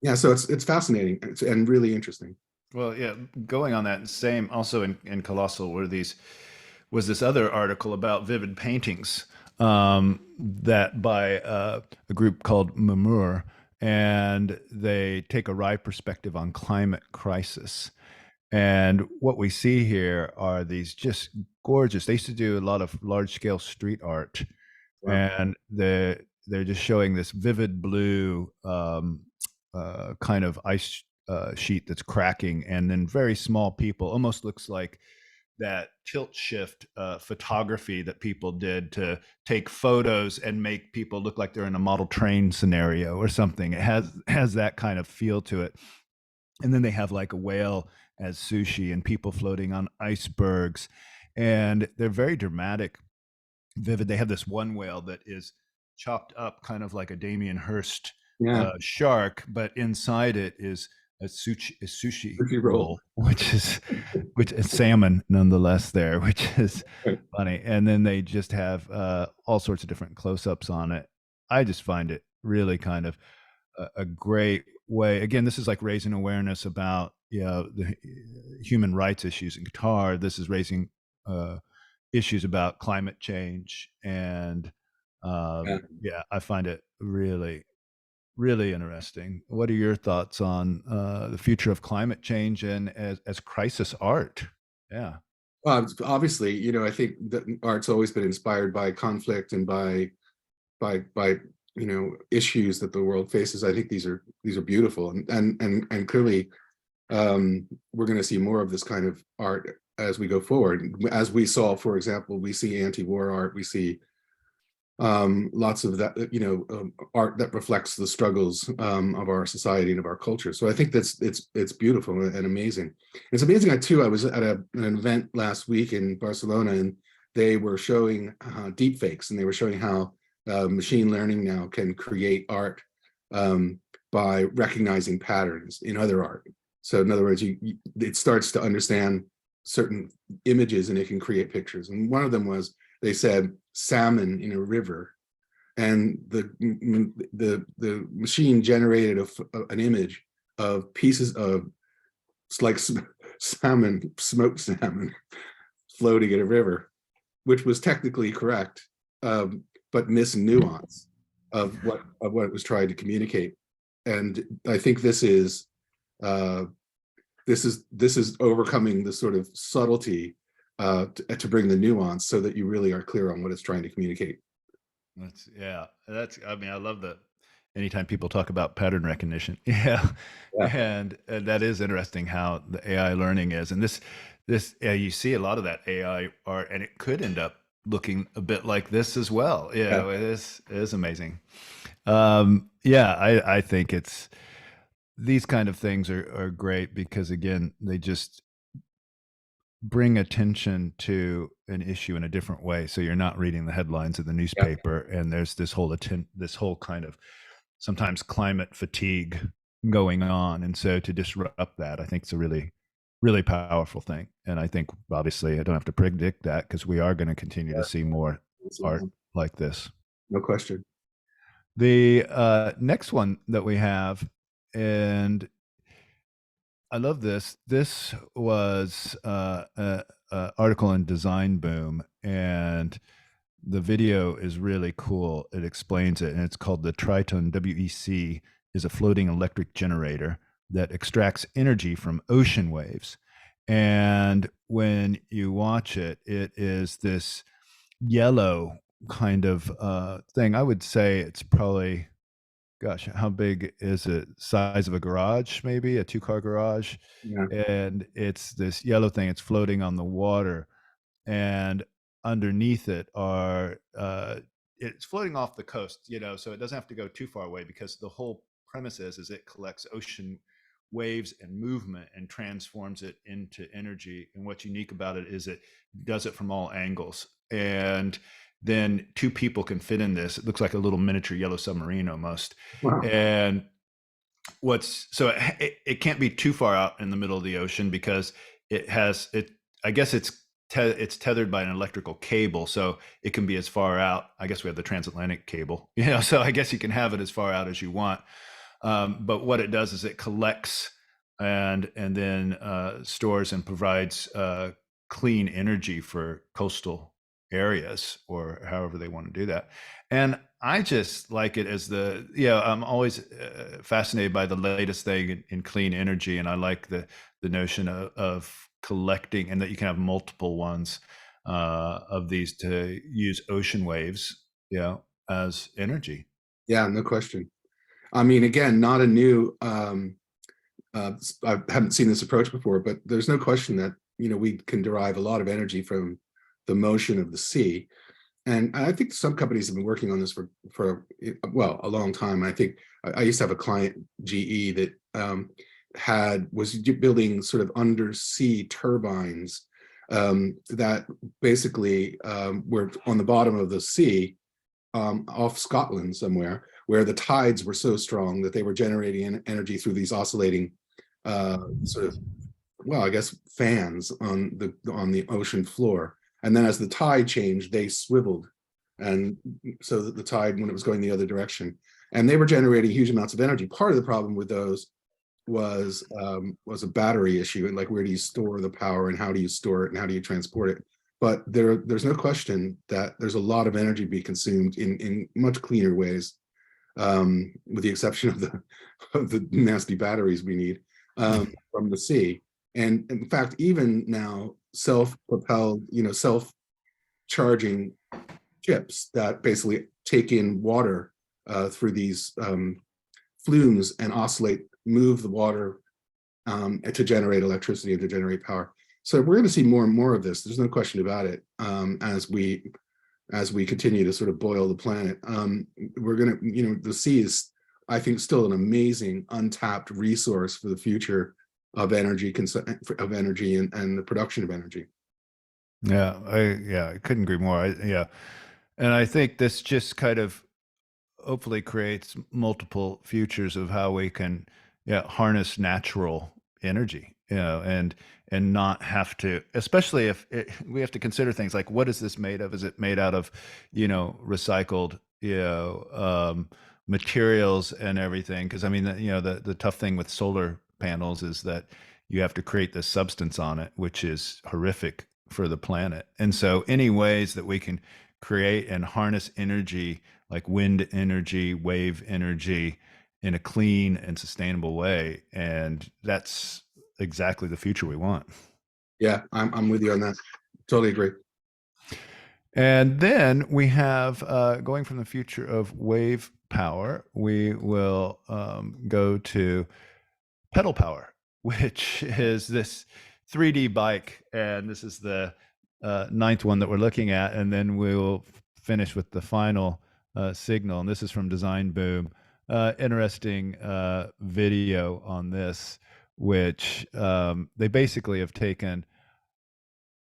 it's fascinating and really interesting. Well, yeah, going on that same, also in Colossal was this other article about vivid paintings, that by a group called Mamur, and they take a wry perspective on climate crisis. And what we see here are these just gorgeous. They used to do a lot of large scale street art, Wow. and they're just showing this vivid blue, kind of ice sheet that's cracking, and then very small people. Almost looks like that tilt shift photography that people did to take photos and make people look like they're in a model train scenario or something. It has that kind of feel to it. And then they have like a whale as sushi and people floating on icebergs, and they're very dramatic, vivid. They have this one whale that is chopped up kind of like a Damien Hirst Yeah. shark, but inside it is a sushi Sushi roll. roll, which is salmon nonetheless there, which is Right. funny. And then they just have all sorts of different close-ups on it. I just find it really kind of a great way. Again, this is like raising awareness about the human rights issues in Qatar. This is raising issues about climate change, and I find it really, really interesting. What are your thoughts on the future of climate change and as crisis art? Yeah. Well, obviously, I think that art's always been inspired by conflict and by issues that the world faces. I think these are beautiful, and clearly we're going to see more of this kind of art as we go forward. As we saw, for example, we see anti-war art, we see lots of that, art that reflects the struggles of our society and of our culture. So I think it's beautiful and amazing. It's amazing too. I was at an event last week in Barcelona, and they were showing deep fakes, and they were showing how machine learning now can create art by recognizing patterns in other art. So in other words, it starts to understand certain images and it can create pictures. And one of them was, they said salmon in a river, and the machine generated an image of pieces of like salmon, smoked salmon, floating in a river, which was technically correct, but missed nuance of what it was trying to communicate. And I think this is overcoming the sort of subtlety to bring the nuance, so that you really are clear on what it's trying to communicate. I mean, I love that anytime people talk about pattern recognition. Yeah. And that is interesting how the AI learning is. And you see a lot of that AI art, and it could end up looking a bit like this as well. It is amazing. I think these kind of things are great because, again, they just bring attention to an issue in a different way. So you're not reading the headlines of the newspaper, and there's this whole kind of sometimes climate fatigue going on. And so to disrupt that, I think it's a really, really powerful thing. And I think, obviously, I don't have to predict that, because we are going to continue to see more art like this. No question. The next one that we have, and I love this. This was an article in Design Boom, and the video is really cool. It explains it, and it's called the Triton WEC is a floating electric generator that extracts energy from ocean waves. And when you watch it, it is this yellow kind of thing. I would say it's probably, gosh, how big is it? Size of a garage, maybe a 2-car garage. Yeah. And it's this yellow thing. It's floating on the water, and underneath it are it's floating off the coast, so it doesn't have to go too far away, because the whole premise is it collects ocean waves and movement and transforms it into energy. And what's unique about it is it does it from all angles. And then 2 people can fit in this. It looks like a little miniature yellow submarine almost. Wow. And it can't be too far out in the middle of the ocean, because I guess it's tethered by an electrical cable, so it can be as far out. I guess we have the transatlantic cable, so I guess you can have it as far out as you want. But what it does is it collects and then stores and provides clean energy for coastal areas, or however they want to do that. And I just like it as I'm always fascinated by the latest thing in clean energy. And I like the notion of collecting, and that you can have multiple ones of these to use ocean waves, as energy. Yeah, no question. I mean, again, not a new, I haven't seen this approach before, but there's no question that, we can derive a lot of energy from the motion of the sea. And I think some companies have been working on this for a long time. I think I used to have a client, GE, that was building sort of undersea turbines that basically were on the bottom of the sea off Scotland somewhere, where the tides were so strong that they were generating energy through these oscillating I guess fans on the ocean floor. And then as the tide changed, they swiveled, and so that the tide, when it was going the other direction, and they were generating huge amounts of energy. Part of the problem with those was a battery issue, and like, where do you store the power, and how do you store it, and how do you transport it? But there's no question that there's a lot of energy being consumed in much cleaner ways, with the exception of the nasty batteries we need from the sea. And in fact, even now, self-propelled, self-charging ships that basically take in water through these flumes and move the water to generate electricity and to generate power. So we're going to see more and more of this. There's no question about it, as we as we continue to sort of boil the planet. We're going to, the sea is, I think, still an amazing untapped resource for the future of energy, and the production of energy. Yeah, I couldn't agree more. Yeah, and I think this just kind of hopefully creates multiple futures of how we can, yeah, harness natural energy, and not have to, especially if we have to consider things like, what is this made of? Is it made out of, recycled, materials and everything? Because I mean, the tough thing with solar panels is that you have to create this substance on it, which is horrific for the planet. And so any ways that we can create and harness energy, like wind energy, wave energy, in a clean and sustainable way, and that's exactly the future we want. Yeah, I'm with you on that. Totally agree. And then we have, going from the future of wave power, we will go to pedal power, which is this 3D bike. And this is the ninth one that we're looking at. And then we'll finish with the final signal. And this is from Design Boom. Interesting video on this, which they basically have taken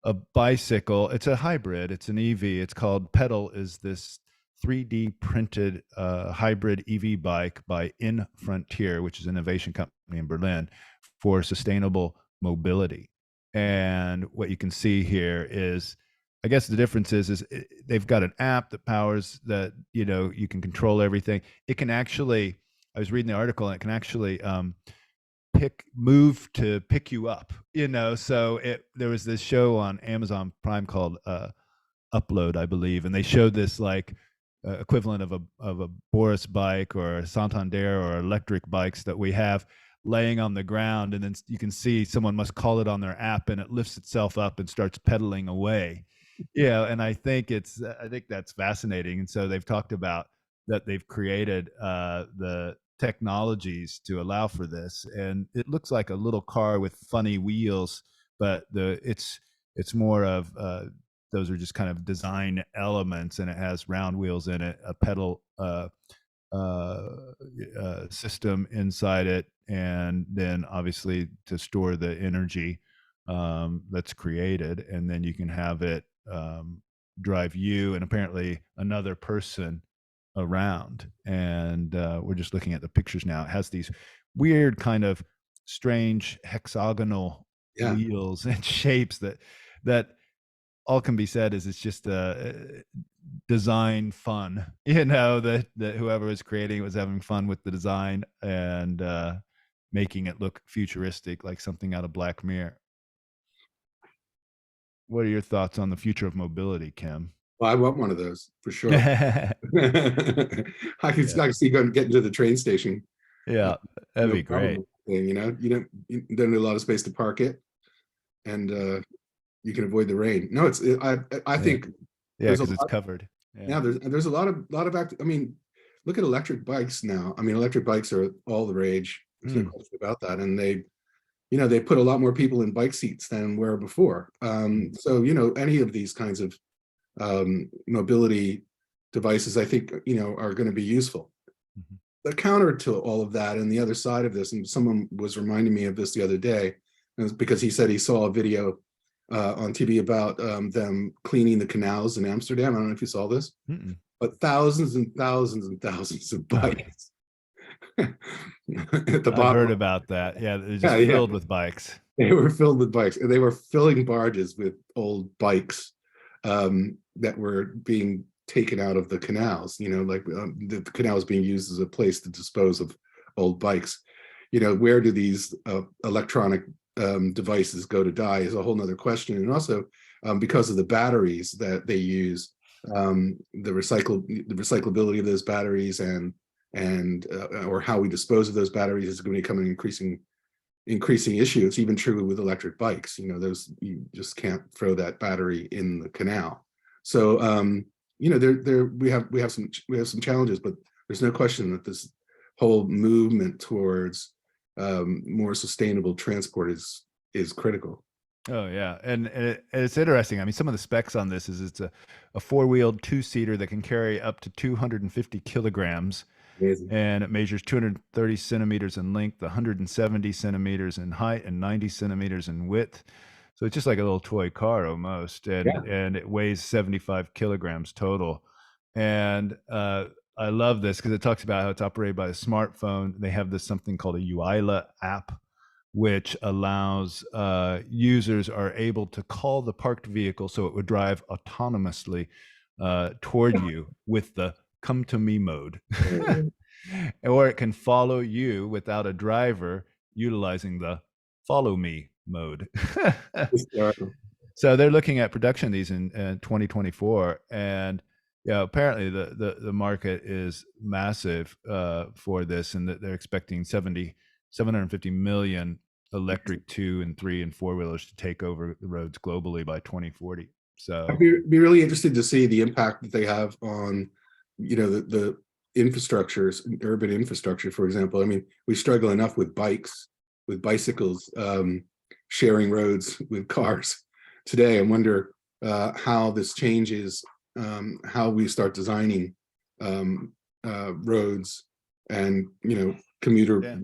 a bicycle. It's a hybrid. It's an EV. It's called Pedal. Is this 3D printed hybrid EV bike by In Frontier, which is an innovation company in Berlin for sustainable mobility. And what you can see here is, I guess the difference is they've got an app that powers that, you can control everything. It can actually, I was reading the article, and it can actually move to pick you up, so there was this show on Amazon Prime called Upload, I believe, and they showed this like equivalent of a Boris bike or a Santander or electric bikes that we have laying on the ground, and then you can see someone must call it on their app, and it lifts itself up and starts pedaling away. And I think that's fascinating. And so they've talked about that they've created the technologies to allow for this, and it looks like a little car with funny wheels, but it's more of those are just kind of design elements, and it has round wheels in it, a pedal system inside it, and then obviously to store the energy that's created, and then you can have it drive you and apparently another person around. And we're just looking at the pictures now. It has these weird kind of strange hexagonal Yeah. wheels and shapes that all can be said is it's just design fun, that whoever was creating it was having fun with the design and making it look futuristic, like something out of Black Mirror. What are your thoughts on the future of mobility, Kim? Well, I want one of those for sure. Yeah, I can see going getting to the train station. that'd No be problem great. thing, you don't need a lot of space to park it, and you can avoid the rain. No, I think Yeah, there's a because it's lot. covered. Yeah, there's a lot of I mean, look at electric bikes now. I mean, electric bikes are all the rage. There's no question about that. And they put a lot more people in bike seats than were before. So any of these kinds of mobility devices, I think, are going to be useful. The counter to all of that, and the other side of this, and someone was reminding me of this the other day, because he said he saw a video on TV about them cleaning the canals in Amsterdam. I don't know if you saw this, but thousands and thousands and thousands of bikes at the bottom. I've heard about that. Yeah, they're just filled with bikes. They were filled with bikes, and they were filling barges with old bikes that were being taken out of the canals. Like the canals being used as a place to dispose of old bikes. Where do these electronic devices go to die is a whole nother question. And also because of the batteries that they use, the recyclability of those batteries and or how we dispose of those batteries is going to become an increasing issue. It's even true with electric bikes. You just can't throw that battery in the canal. So we have some challenges, but there's no question that this whole movement towards more sustainable transport is critical. Oh yeah, and it's interesting. I mean, some of the specs on this is it's a four-wheeled two-seater that can carry up to 250 kilograms, Amazing. and it measures 230 centimeters in length, 170 centimeters in height, and 90 centimeters in width. So it's just like a little toy car almost, Yeah. and it weighs 75 kilograms total. And I love this because it talks about how it's operated by a smartphone. They have this something called a UILA app, which allows users are able to call the parked vehicle so it would drive autonomously toward you with the come to me mode. Mm. Or it can follow you without a driver utilizing the follow me mode. Hysterical. So they're looking at production of these in 2024, and yeah, apparently the market is massive for this, and that they're expecting 750 million electric two and three and four wheelers to take over the roads globally by 2040. I'd So be really interested to see the impact that they have on, the infrastructures, urban infrastructure, for example. I mean, we struggle enough with bikes, with bicycles, sharing roads with cars today. I wonder how this changes, how we start designing roads and, commuter,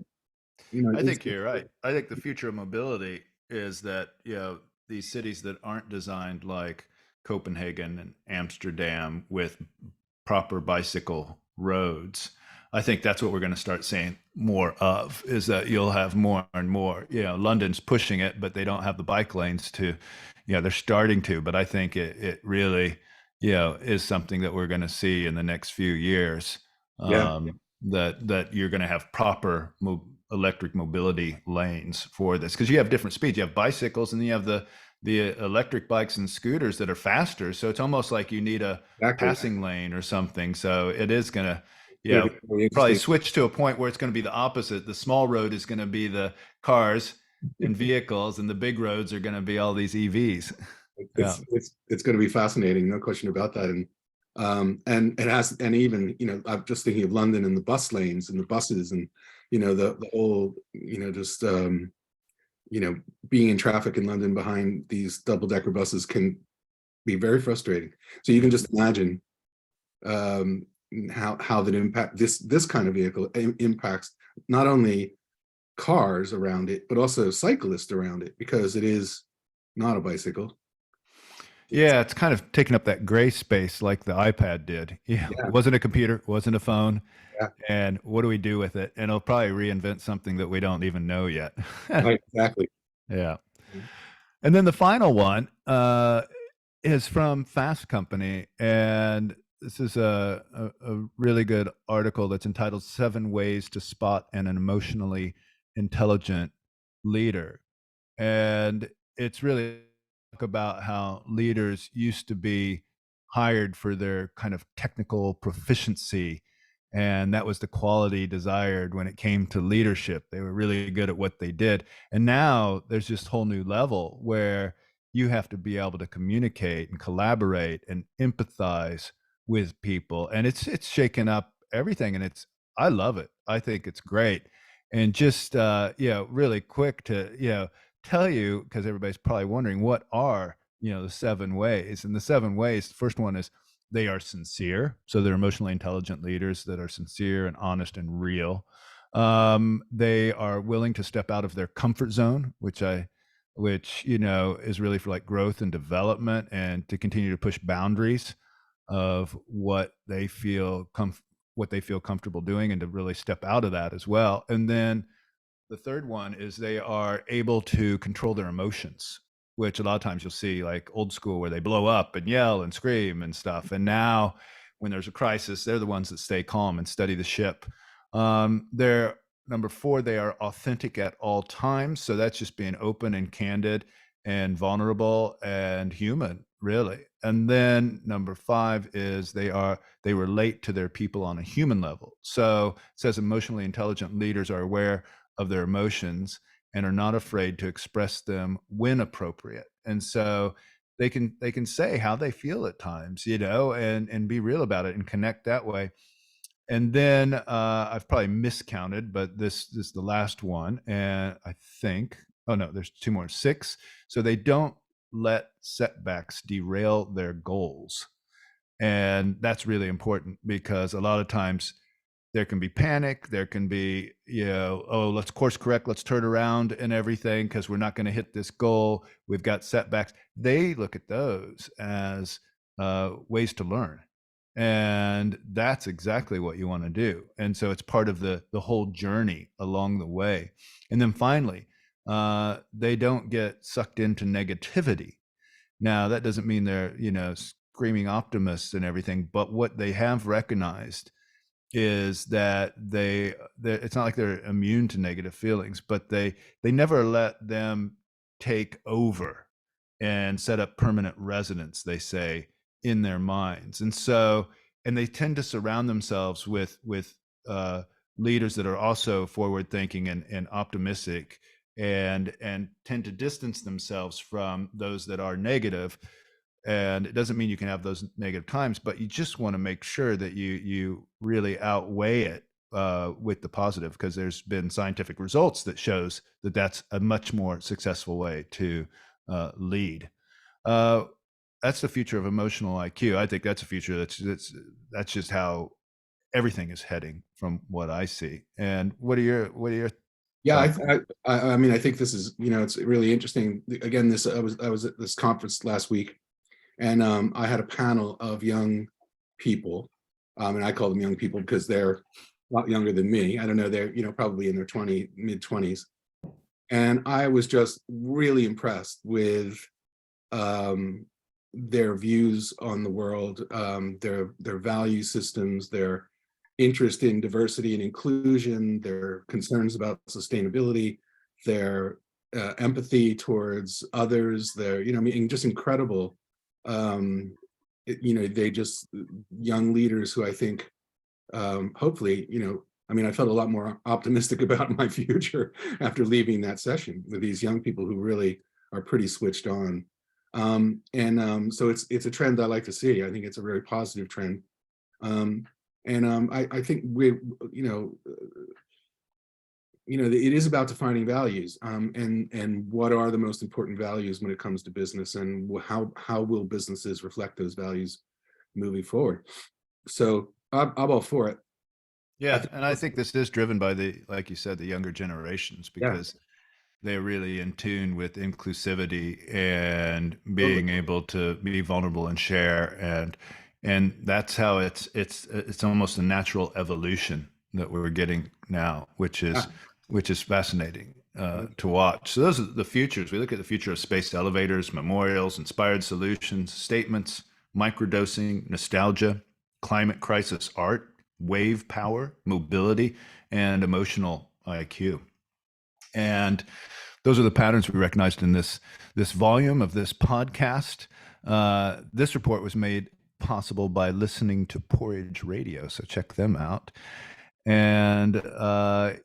yeah, I it's, think you're right. I think the future of mobility is that, these cities that aren't designed like Copenhagen and Amsterdam with proper bicycle roads. I think that's what we're going to start seeing more of, is that you'll have more and more. London's pushing it, but they don't have the bike lanes to, they're starting to, but I think it really, is something that we're going to see in the next few years. yeah, That you're going to have proper electric mobility lanes for this, because you have different speeds. You have bicycles, and then you have the electric bikes and scooters that are faster. So it's almost like you need a exactly. passing lane or something. So it is going to, It'll be really probably interesting. switch to a point where it's going to be the opposite. The small road is going to be the cars and vehicles, and the big roads are going to be all these EVs. Yeah. It's going to be fascinating, no question about that. And it has, and even, I'm just thinking of London and the bus lanes and the buses, and the whole, just being in traffic in London behind these double-decker buses can be very frustrating. So you can just imagine how that impact this kind of vehicle impacts not only cars around it, but also cyclists around it, because it is not a bicycle. It's, Yeah, it's kind of taking up that gray space like the iPad did. Yeah, yeah, it wasn't a computer, it wasn't a phone. yeah, And what do we do with it? And it'll probably reinvent something that we don't even know yet. right, exactly. Yeah. And then the final one is from Fast Company. And this is a really good article that's entitled Seven Ways to Spot an Emotionally Intelligent Leader. And it's really about how leaders used to be hired for their kind of technical proficiency, and that was the quality desired when it came to leadership. They were really good at what they did, and now there's this whole new level where you have to be able to communicate and collaborate and empathize with people, and it's shaken up everything, and it's I love it. I think it's great. And just really quick to tell you, because everybody's probably wondering, what are the seven ways. And the seven ways, the first one is they are sincere. So they're emotionally intelligent leaders that are sincere and honest and real. They are willing to step out of their comfort zone, which is really for like growth and development, and to continue to push boundaries of what they feel comfortable doing, and to really step out of that as well. And then the third one is they are able to control their emotions, which a lot of times you'll see like old school where they blow up and yell and scream and stuff. And now when there's a crisis, they're the ones that stay calm and steady the ship. They're number four, they are authentic at all times. So that's just being open and candid and vulnerable and human, really. And then number five is they relate to their people on a human level. So it says emotionally intelligent leaders are aware of their emotions and are not afraid to express them when appropriate. And so they can say how they feel at times, and be real about it and connect that way. And then I've probably miscounted, but this is the last one, and I think Oh no, there's two more, 6. So they don't let setbacks derail their goals. And that's really important because a lot of times there can be panic, there can be, oh, let's course correct, let's turn around and everything because we're not going to hit this goal, we've got setbacks. They look at those as ways to learn, and that's exactly what you want to do. And so it's part of the whole journey along the way. And then finally, they don't get sucked into negativity. Now, that doesn't mean they're, screaming optimists and everything, but what they have recognized is that it's not like they're immune to negative feelings, but they never let them take over and set up permanent residence, they say, in their minds. And so, and they tend to surround themselves with leaders that are also forward thinking and optimistic, and tend to distance themselves from those that are negative. And it doesn't mean you can have those negative times, but you just want to make sure that you really outweigh it with the positive, because there's been scientific results that shows that that's a much more successful way to lead. Uh, that's the future of emotional IQ. I think that's a future that's just how everything is heading from what I see. And what are your Yeah, thoughts? I mean, I think this is, it's really interesting. Again, I was at this conference last week, and I had a panel of young people, and I call them young people because they're a lot younger than me. I don't know, they're probably in their mid-20s, and I was just really impressed with their views on the world, their value systems, their interest in diversity and inclusion, their concerns about sustainability, their empathy towards others, their, I mean, just incredible, they just young leaders who I think, hopefully, I mean, I felt a lot more optimistic about my future after leaving that session with these young people who really are pretty switched on. So it's a trend I like to see. I think it's a very positive trend. I think it is about defining values, and what are the most important values when it comes to business, and how will businesses reflect those values moving forward. So I'm all for it. I Yeah, think, and I think this is driven by like you said, the younger generations, yeah, because they're really in tune with inclusivity and totally. being able to be vulnerable and share, and that's how it's almost a natural evolution that we're getting now, Yeah. which is fascinating to watch. So those are the futures. We look at the future of space elevators, memorials, inspired solutions, statements, microdosing, nostalgia, climate crisis art, wave power, mobility, and emotional IQ. And those are the patterns we recognized in this volume of this podcast. This report was made possible by listening to Porridge Radio, so check them out. And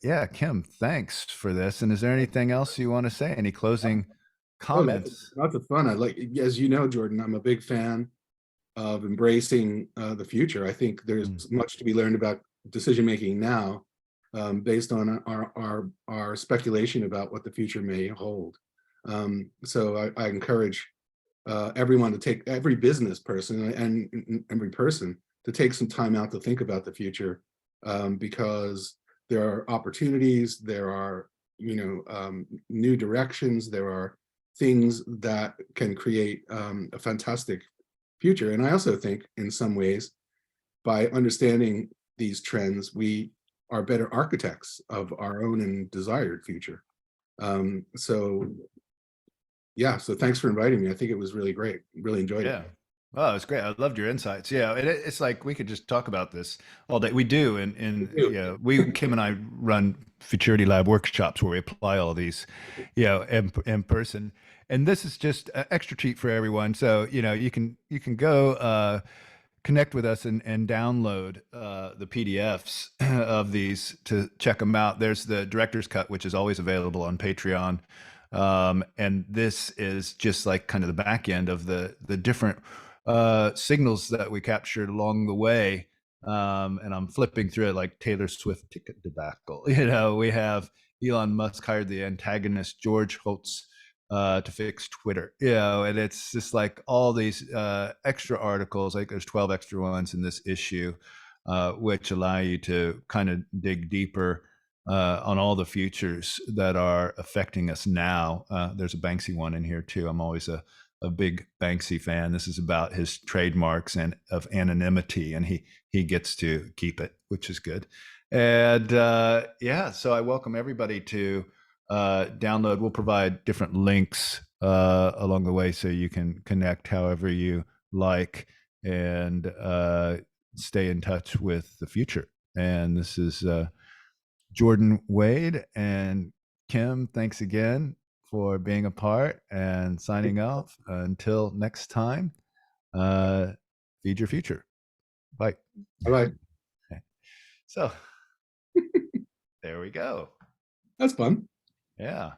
yeah, Kim, thanks for this. And is there anything else you want to say? Any closing Oh, comments? lots of fun. I like, as you know, Jordan, I'm a big fan of embracing the future. I think there's Mm. much to be learned about decision making now, based on our speculation about what the future may hold. So I encourage everyone to take, every business person and every person, to take some time out to think about the future, because there are opportunities, there are new directions, there are things that can create a fantastic future. And I also think, in some ways, by understanding these trends, we are better architects of our own and desired future. So yeah, so thanks for inviting me. I think it was really great. Really enjoyed it. Yeah. Oh, it's great. I loved your insights. Yeah, it's like we could just talk about this all day. We do, and yeah, Kim and I run Futurity Lab workshops where we apply all these, in person. And this is just an extra treat for everyone. So you can go connect with us and download the PDFs of these to check them out. There's the director's cut, which is always available on Patreon. And this is just like kind of the back end of the different signals that we captured along the way. And I'm flipping through it like Taylor Swift ticket debacle. We have Elon Musk hired the antagonist George Holtz to fix Twitter. And it's just like all these extra articles, like there's 12 extra ones in this issue, which allow you to kind of dig deeper on all the futures that are affecting us now. There's a Banksy one in here too. I'm always a big Banksy fan. This is about his trademarks and of anonymity, and he gets to keep it, which is good. And so I welcome everybody to download. We'll provide different links along the way so you can connect however you like and stay in touch with the future. And this is Jordan Wade and Kim. Thanks again for being a part and signing off. Until next time, feed your future. Bye. All right. So there we go. That's fun. Yeah.